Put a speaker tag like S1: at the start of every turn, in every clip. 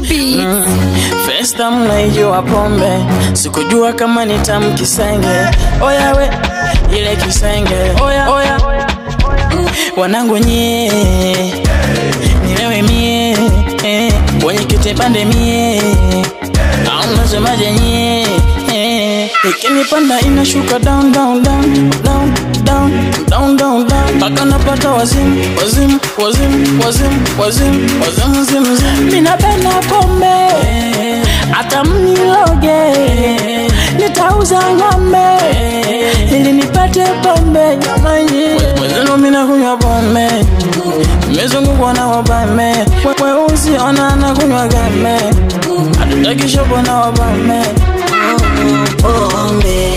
S1: First time naijua pombe, sikujua kama ni tamu kisenge. Oya we, ile kisenge. Oya, oya, wanangu nye, nilewe mie, wenye kite pande mie, au nasemaje nye, ikini panda inashuka down, down, down, down, down, down, down, down. Paka napata wazimu, wazimu, wazimu, wazimu, wazimu, wazimu, wazimu, wazimu. Mina penda pombe, ata mniloge, nitauza ng'ombe, ili nipate pombe jamani. Mwezenu mina kunywa pombe, mezungu na wabame, weusi ona na kunywa game, atutaki shopo na wabame.
S2: Pombe,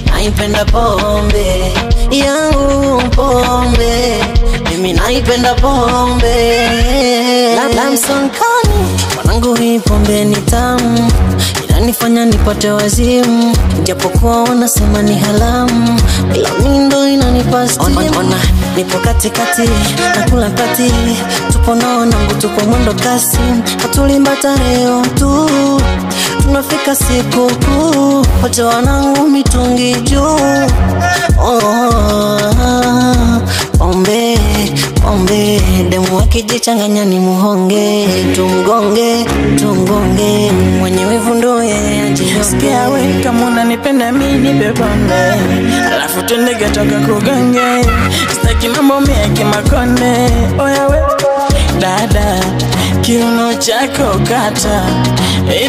S2: naipenda pombe, yangu pombe, mimi naipenda pombe. Lamson Kani, wanangu hii pombe ni tamu, inanifanya nipate wazimu, japokuwa wanasema ni haramu, ila mimi ndo inanipa stimu. Ona, nipo katikati, nakula pati, tupo na wanangu tupo mwendo kasi, hatulimbata leo tu, tunafika siku kuu, wote wanangu mitungi juu. Pombe, pombe, demu wakijichanganya ni muhonge, tumgonge, tumgonge, mwenye wivu ndo yeye ajinyonge.
S1: Sikia we, kama unanipenda mimi nipe pombe, alafu twende getoka kugange, sitaki mambo mengi makonde. Oya we, dada, kiuno chako kata,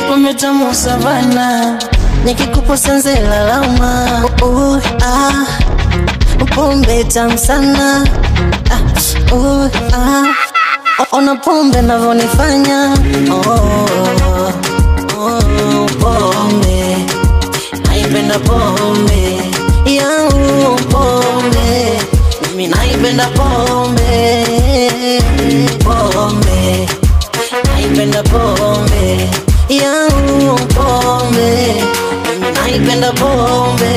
S1: pombe tamu savana,
S2: nikikupa senze lalama. Pombe tamu sana, ona pombe navonifanya. Pombe, naipenda pombe, yangu pombe, mimi naipenda pombe. Pombe, naipenda pombe, yangu pombe, mimi naipenda pombe.